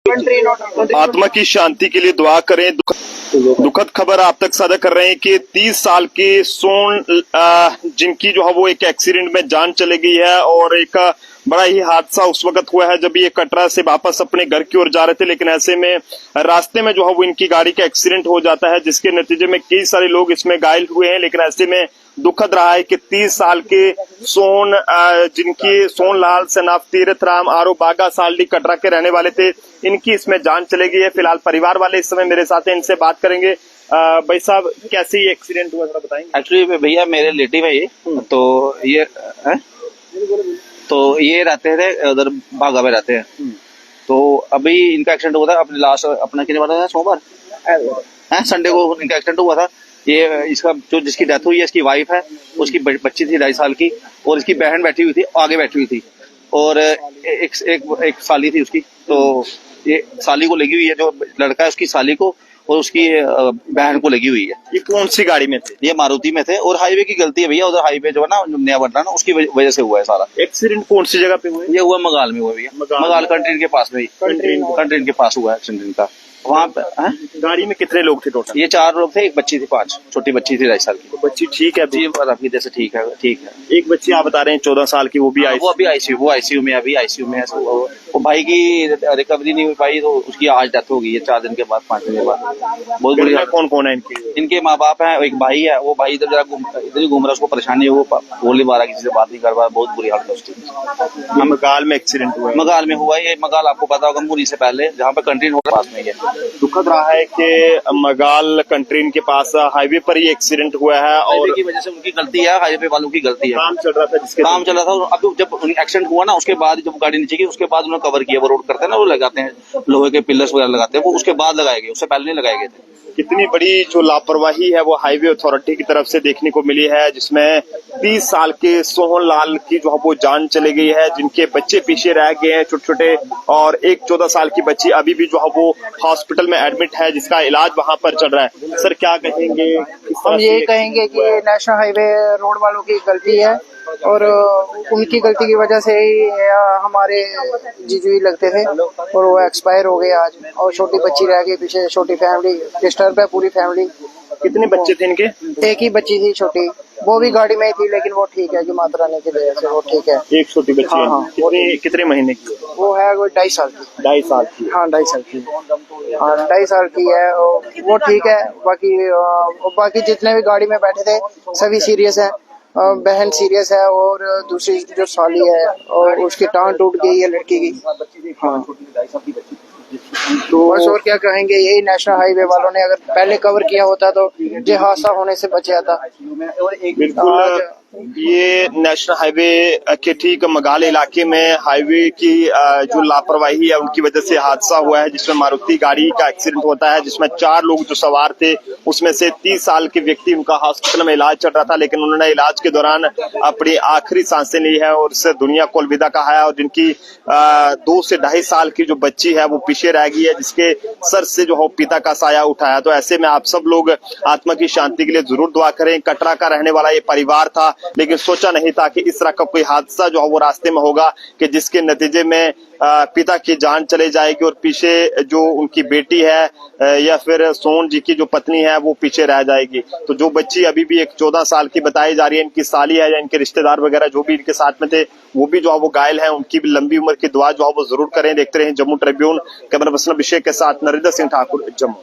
आत्मा की शांति के लिए दुआ करें। दुखद खबर आप तक साझा कर रहे हैं कि 30 साल के सोन जिनकी जो है वो एक एक्सीडेंट में जान चली गई है और एक बड़ा ही हादसा उस वक्त हुआ है जब ये कटरा से वापस अपने घर की ओर जा रहे थे, लेकिन ऐसे में रास्ते में जो है वो इनकी गाड़ी का एक्सीडेंट हो जाता है जिसके नतीजे में कई सारे लोग इसमें घायल हुए हैं। लेकिन ऐसे में दुखद रहा है कि 30 साल के जिनकी सोनलाल सनाफ तीरथ राम आरो बागा साल्डी कटरा के रहने वाले थे, इनकी इसमें जान चली गई है। फिलहाल परिवार वाले इस समय मेरे साथ हैं, इनसे बात करेंगे। भाई साहब, कैसे ये एक्सीडेंट हुआ, जरा बताएंगे? एक्चुअली भैया मेरे रिलेटिव है ये, तो ये रहते थे उधर बागा में रहते हैं। तो अभी इनका एक्सीडेंट हुआ था अपने लास्ट अपना कितने बार सोमवार संडे को इनका एक्सीडेंट हुआ था। ये इसका जो जिसकी डेथ हुई है इसकी वाइफ है, उसकी बच्ची थी 2.5 साल की और इसकी बहन बैठी हुई थी, आगे बैठी हुई थी और एक साली थी उसकी। तो ये साली को लगी हुई है, जो लड़का है उसकी साली को और उसकी बहन को लगी हुई है। ये कौन सी गाड़ी में थे? ये मारुति में थे और हाईवे की गलती है भैया, उधर हाईवे जो है ना नया बन रहा है ना, उसकी वजह से हुआ है सारा एक्सीडेंट। कौन सी जगह पे हुआ है? ये हुआ मगाल में हुआ भैया, मगाल कंट्रीन के पास में ही, कंट्रीन के पास हुआ है एक्सीडेंट का। वहाँ पे गाड़ी में कितने लोग थे टोटल? ये 4 लोग थे, एक बच्ची थी 5, छोटी बच्ची थी 2.5 साल की। तो बच्ची ठीक है? जी अभी जैसे ठीक है, ठीक है। एक बच्ची आप बता रहे हैं 14 साल की, वो भी अभी आईसीयू में, अभी आईसीयू में है। वो भाई की रिकवरी नहीं हुई पाई तो उसकी आज डेथ हो गई है 4 दिन के बाद, 5 दिन के बाद। बहुत बुरी। कौन कौन है इनके माँ बाप है, एक भाई है, वो भाई इधर ही घूम रहा है, उसको परेशानी है, वो बोली बारह किसी से बात नहीं कर पा, बहुत बुरी हालत है उसकी। मगाल में एक्सीडेंट हुआ? मगाल में हुआ ये, मगाल आपको पता होगा मुरी से पहले जहाँ पे कंट्रीन पास में है। दुखद रहा है कि मगाल कंट्रीन के पास हाईवे पर ही एक्सीडेंट हुआ है और की वजह से उनकी गलती है, हाईवे वालों की गलती है। काम चल रहा था, काम चल रहा था। अब जब एक्सीडेंट हुआ ना उसके बाद जब गाड़ी नीचे की उसके बाद उन्होंने कवर किया, वो रोड करते हैं ना, वो लगाते हैं लोहे के पिलर्स वगैरह लगाते हैं, वो उसके बाद लगाए गए, उससे पहले नहीं लगाए गए थे। कितनी बड़ी जो लापरवाही है वो हाईवे अथॉरिटी की तरफ से देखने को मिली है, जिसमें 30 साल के सोहनलाल की जो है वो जान चली गई है, जिनके बच्चे पीछे रह गए हैं छोटे छोटे, और एक 14 साल की बच्ची अभी भी जो है वो हॉस्पिटल में एडमिट है, जिसका इलाज वहां पर चल रहा है। सर क्या कहेंगे? हम यही कहेंगे कि नेशनल हाईवे रोड वालों की गलती है और उनकी गलती की वजह से ही हमारे जीजू लगते थे और वो एक्सपायर हो गए आज, और छोटी बच्ची रह गई पीछे, छोटी फैमिली डिस्टर्ब है, पूरी फैमिली। कितने बच्चे थे इनके? एक ही बच्ची थी छोटी, वो भी गाड़ी में ही थी, लेकिन वो ठीक है कि माता रानी की वजह से वो ठीक है। एक छोटी बच्ची है। हाँ। कितने महीने की? वो है कोई 2.5 साल की। 2.5 साल की? हाँ 2.5 साल की। हाँ 2.5 साल की है, वो ठीक है। बाकी जितने भी गाड़ी में बैठे थे सभी सीरियस है, बहन सीरियस है और दूसरी जो साली है और उसकी टांग टूट गई है लड़की की। हाँ तो बस और क्या कहेंगे, यही नेशनल हाईवे वालों ने अगर पहले कवर किया होता तो ये हादसा होने से बचा था। बिल्कुल, ये नेशनल हाईवे के ठीक मगाल इलाके में हाईवे की जो लापरवाही है उनकी वजह से हादसा हुआ है, जिसमें मारुति गाड़ी का एक्सीडेंट होता है, जिसमें 4 लोग जो सवार थे उसमें से 30 साल के व्यक्ति, उनका हॉस्पिटल में इलाज चल रहा था, लेकिन उन्होंने इलाज के दौरान अपनी आखिरी सांसें ली है और इससे दुनिया को अलविदा कहा है। और जिनकी 2 से 2.5 साल की जो बच्ची है वो पीछे रह गई है, जिसके सर से जो हो पिता का साया उठाया। तो ऐसे में आप सब लोग आत्मा की शांति के लिए जरूर दुआ करें। कटरा का रहने वाला ये परिवार था, लेकिन सोचा नहीं था कि इस तरह का कोई हादसा जो है वो रास्ते में होगा कि जिसके नतीजे में पिता की जान चले जाएगी और पीछे जो उनकी बेटी है या फिर सोन जी की जो पत्नी है वो पीछे रह जाएगी। तो जो बच्ची अभी भी एक 14 साल की बताई जा रही है, इनकी साली है या इनके रिश्तेदार वगैरह जो भी इनके साथ में थे वो भी जो है वो घायल है, उनकी भी लंबी उम्र की दुआ जो है वो जरूर करें। देखते रहे जम्मू ट्रिब्यून। कैमरा पर्सन अभिषेक के साथ नरेंद्र सिंह ठाकुर, जम्मू।